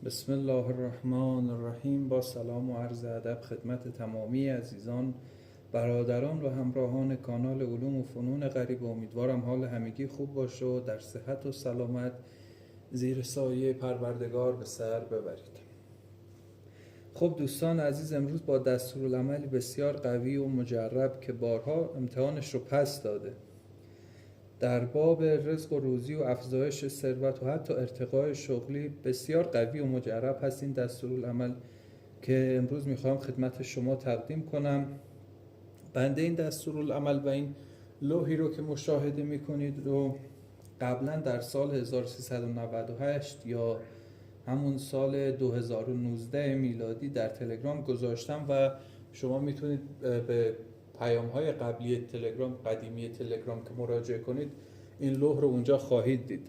بسم الله الرحمن الرحیم. با سلام و عرض ادب خدمت تمامی عزیزان، برادران و همراهان کانال علوم و فنون غریب. امیدوارم حال همگی خوب باشه و در صحت و سلامت زیر سایه پروردگار به سر ببرید. خب دوستان عزیز، امروز با دستورالعملی بسیار قوی و مجرب که بارها امتحانش رو پس داده در باب رزق و روزی و افزایش ثروت و حتی ارتقای شغلی، بسیار قوی و مجرب هست این دستورالعمل که امروز میخوام خدمت شما تقدیم کنم. بنده این دستورالعمل و این لوحی رو که مشاهده میکنید رو قبلا در سال 1398 یا همون سال 2019 میلادی در تلگرام گذاشتم و شما میتونید به پیام‌های قبلی تلگرام، قدیمی تلگرام که مراجعه کنید این لوح رو اونجا خواهید دید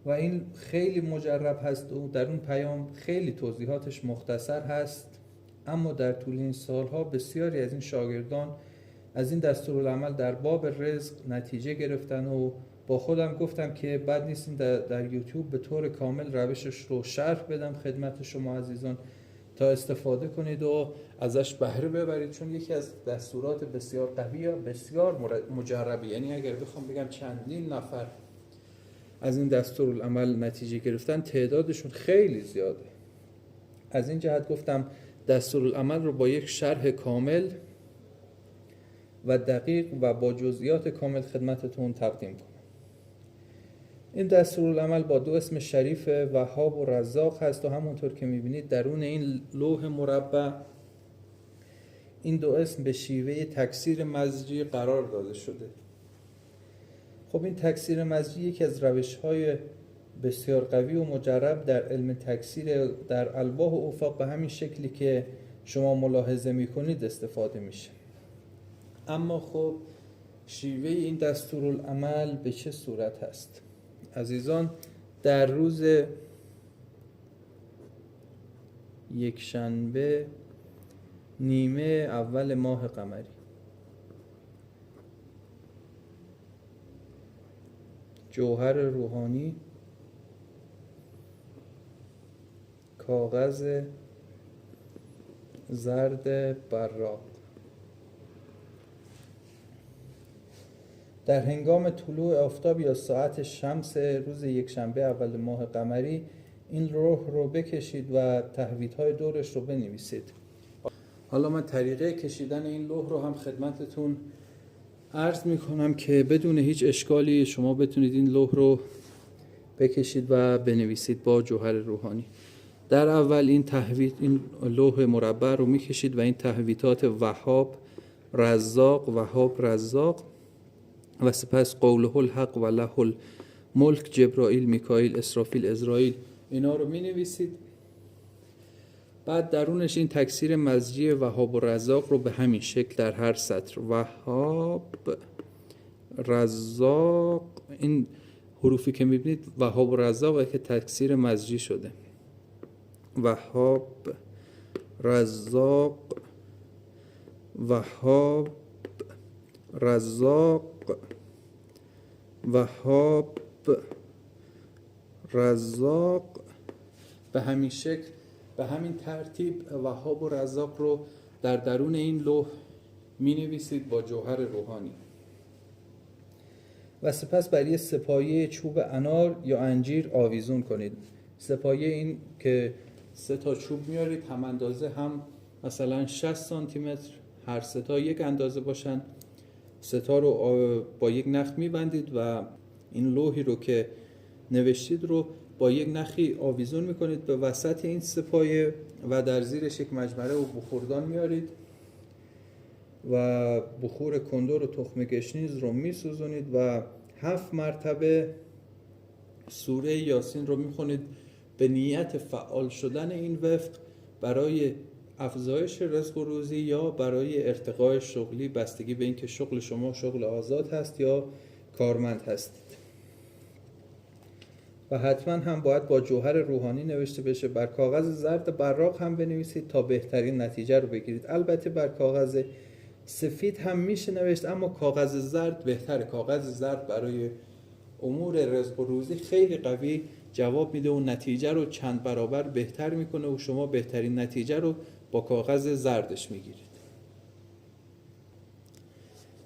و این خیلی مجرب هست و در اون پیام خیلی توضیحاتش مختصر هست، اما در طول این سالها بسیاری از این شاگردان از این دستورالعمل در باب رزق نتیجه گرفتن و با خودم گفتم که بد نیست این در یوتیوب به طور کامل روشش رو شرح بدم خدمت شما عزیزان تا استفاده کنید و ازش بهره ببرید، چون یکی از دستورات بسیار قوی و بسیار مجربی، یعنی اگر بخوام بگم چندین نفر از این دستورالعمل نتیجه گرفتن تعدادشون خیلی زیاده. از این جهت گفتم دستورالعمل رو با یک شرح کامل و دقیق و با جزئیات کامل خدمتتون تقدیم کنم. این دستورالعمل با دو اسم شریف وهاب و رزاق هست و همونطور که میبینید درون این لوح مربع این دو اسم به شیوه تکثیر مزجی قرار داده شده. خب این تکثیر مزجی یکی از روش‌های بسیار قوی و مجرب در علم تکثیر در الواح و افاق به همین شکلی که شما ملاحظه میکنید استفاده میشه. اما خب شیوه این دستورالعمل به چه صورت هست؟ عزیزان، در روز یکشنبه نیمه اول ماه قمری جوهر روحانی، کاغذ زرد براق. در هنگام طلوع آفتاب یا ساعت شمس روز یکشنبه اول ماه قمری این لوح رو بکشید و تهویدهای دورش رو بنویسید. حالا من طریقه کشیدن این لوح رو هم خدمتتون عرض میکنم که بدون هیچ اشکالی شما بتونید این لوح رو بکشید و بنویسید با جوهر روحانی. در اول این لوح مربع رو میکشید و این تهویدات وهاب رزاق و سپس قوله الحق و له الملک، جبرائیل، میکائیل، اسرافیل، عزرائیل، اینا رو می نویسید. بعد درونش این تکثیر مزجی وهاب و رزاق رو به همین شکل در هر سطر وهاب رزاق، این حروفی که می بینید وهاب و رزاق که تکثیر مزجی شده، وهاب رزاق وهاب رزاق وهاب رزاق، به همین شکل به همین ترتیب وهاب و رزاق رو در درون این لوح می نویسید با جوهر روحانی و سپس بر یک سپایه چوب انار یا انجیر آویزون کنید. سپایه این که 3 تا چوب میارید هم اندازه، هم مثلا 60 سانتی متر، هر 3 تا یک اندازه باشن. 3 تا رو با یک نخ میبندید و این لوحی رو که نوشتید رو با یک نخی آویزون میکنید به وسط این سپایه و در زیرش یک مجمره و بخوردان میارید و بخور کندر و تخم گشنیز رو میسوزونید و 7 مرتبه سوره یاسین رو میخونید به نیت فعال شدن این وفق برای افزایش رزق و روزی یا برای ارتقای شغلی، بستگی به اینکه شغل شما شغل آزاد هست یا کارمند هستید. و حتما هم باید با جوهر روحانی نوشته بشه. بر کاغذ زرد براق هم بنویسید تا بهترین نتیجه رو بگیرید. البته بر کاغذ سفید هم میشه نوشت، اما کاغذ زرد بهتره. کاغذ زرد برای امور رزق و روزی خیلی قوی جواب میده و نتیجه رو چند برابر بهتر میکنه و شما بهترین نتیجه رو با کاغذ زردش میگیرید.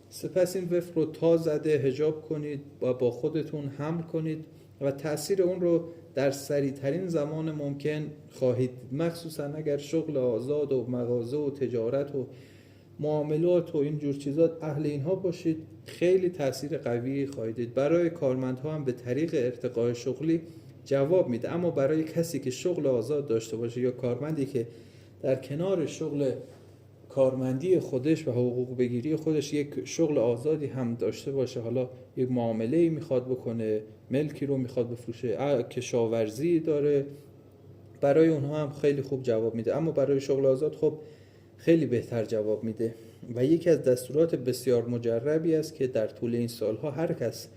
سپس این وفق رو تا زده حجاب کنید و با خودتون حمل کنید و تأثیر اون رو در سریعترین زمان ممکن خواهید، مخصوصا اگر شغل آزاد و مغازه و تجارت و معاملات و این جور چیزات اهل اینها باشید، خیلی تأثیر قوی خواهید دید. برای کارمندها هم به طریق ارتقای شغلی جواب میده، اما برای کسی که شغل آزاد داشته باشه یا کارمندی که در کنار شغل کارمندی خودش و حقوق بگیری خودش یک شغل آزادی هم داشته باشه، حالا یک معامله‌ای میخواد بکنه، ملکی رو میخواد بفروشه، کشاورزی داره، برای اونها هم خیلی خوب جواب میده. اما برای شغل آزاد خب خیلی بهتر جواب میده و یکی از دستورات بسیار مجربی است که در طول این سالها هر کس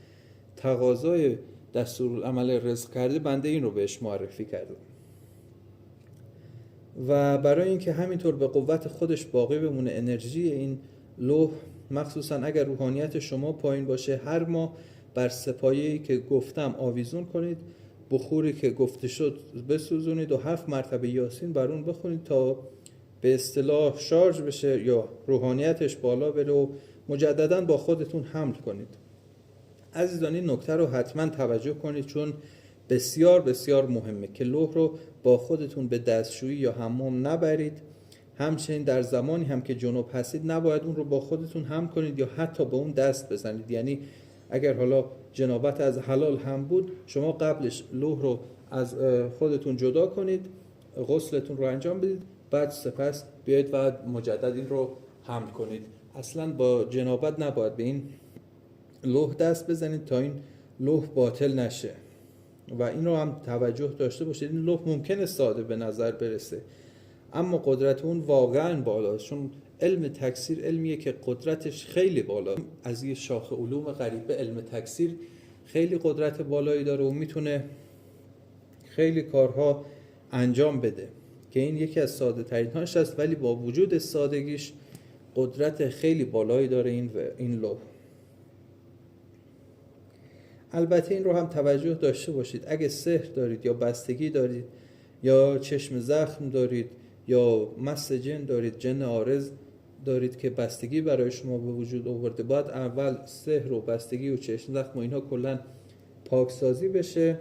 تقاضای دستورالعمل رزق کرده، بنده این رو بهش معرفی کردم. و برای اینکه همینطور به قوت خودش باقی بمونه انرژی این لوح، مخصوصا اگر روحانیت شما پایین باشه، هر ماه بر سپایه‌ای که گفتم آویزون کنید، بخوری که گفته شد بسوزونید و 7 مرتبه یاسین بر اون بخونید تا به اصطلاح شارژ بشه یا روحانیتش بالا بره و مجددا با خودتون حمل کنید. عزیزان این نکته رو حتما توجه کنید، چون بسیار بسیار مهمه که لوح رو با خودتون به دستشویی یا حمام نبرید. همچنین در زمانی هم که جنوب هستید نباید اون رو با خودتون حمل کنید یا حتی به اون دست بزنید. یعنی اگر حالا جنابت از حلال هم بود، شما قبلش لوح رو از خودتون جدا کنید، غسلتون رو انجام بدید، بعد سپس بیایید و مجدد این رو حمل کنید. اصلا با جنابت نباید به این لوح دست بزنید تا این لوح باطل نشه. و این رو هم توجه داشته باشید، این لوح ممکنه ساده به نظر برسه اما قدرت اون واقعا بالاست، چون علم تکثیر علمیه که قدرتش خیلی بالا. از یه شاخه علوم غریبه علم تکثیر خیلی قدرت بالایی داره و میتونه خیلی کارها انجام بده که این یکی از ساده ترین هاش است، ولی با وجود سادگیش قدرت خیلی بالایی داره این لوح. البته این رو هم توجه داشته باشید، اگه سحر دارید یا بستگی دارید یا چشم زخم دارید یا مس جن دارید، جن عارض دارید که بستگی برای شما به وجود آورده، باید اول سحر و بستگی و چشم زخم و اینها کلا پاکسازی بشه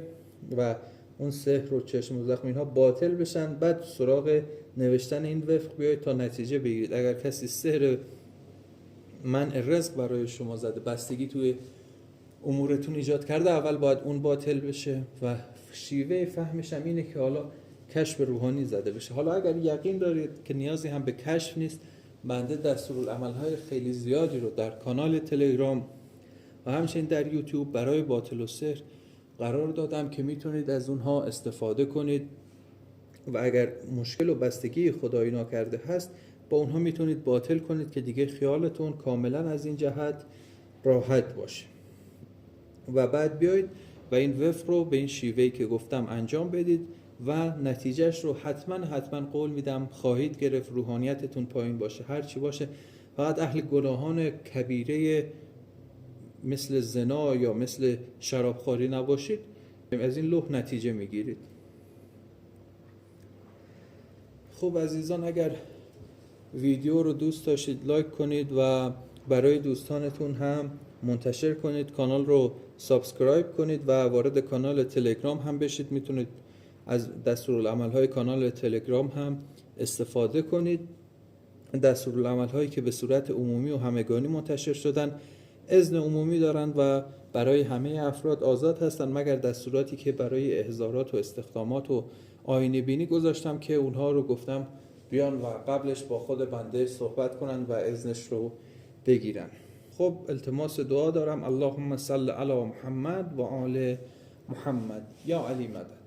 و اون سحر و چشم زخم اینها باطل بشن، بعد سراغ نوشتن این وفق بیایید تا نتیجه بگیرید. اگر کسی سحر منع رزق برای شما زده، بستگی توی امورتون ایجاد کرده، اول باید اون باطل بشه و شیوه فهمش هم اینه که حالا کشف روحانی زده بشه. حالا اگر یقین دارید که نیازی هم به کشف نیست، بنده دستورالعمل‌های خیلی زیادی رو در کانال تلگرام و همچنین در یوتیوب برای باطل و سحر قرار دادم که میتونید از اونها استفاده کنید و اگر مشکل و بستگی خدایی ناکرده هست با اونها میتونید باطل کنید که دیگه خیالتون کاملا از این جهت راحت باشه. و بعد بیایید و این وفق رو به این شیوهی که گفتم انجام بدید و نتیجهش رو حتما قول میدم خواهید گرفت. روحانیتتون پایین باشه هر چی باشه، فقط اهل گناهان کبیره مثل زنا یا مثل شرابخواری نباشید، از این لوح نتیجه میگیرید. خب عزیزان، اگر ویدیو رو دوست داشتید لایک کنید و برای دوستانتون هم منتشر کنید، کانال رو سابسکرایب کنید و وارد کانال تلگرام هم بشید. میتونید از دستورالعمل‌های کانال تلگرام هم استفاده کنید. دستورالعمل‌هایی که به صورت عمومی و همگانی منتشر شدن اذن عمومی دارند و برای همه افراد آزاد هستند، مگر دستوراتی که برای احضارات و استخدامات و آینه بینی گذاشتم که اونها رو گفتم بیان و قبلش با خود بنده صحبت کنند و اذنش رو بگیرن. خب التماس دعا دارم، اللهم صل علی محمد و آل محمد یا علی مدد.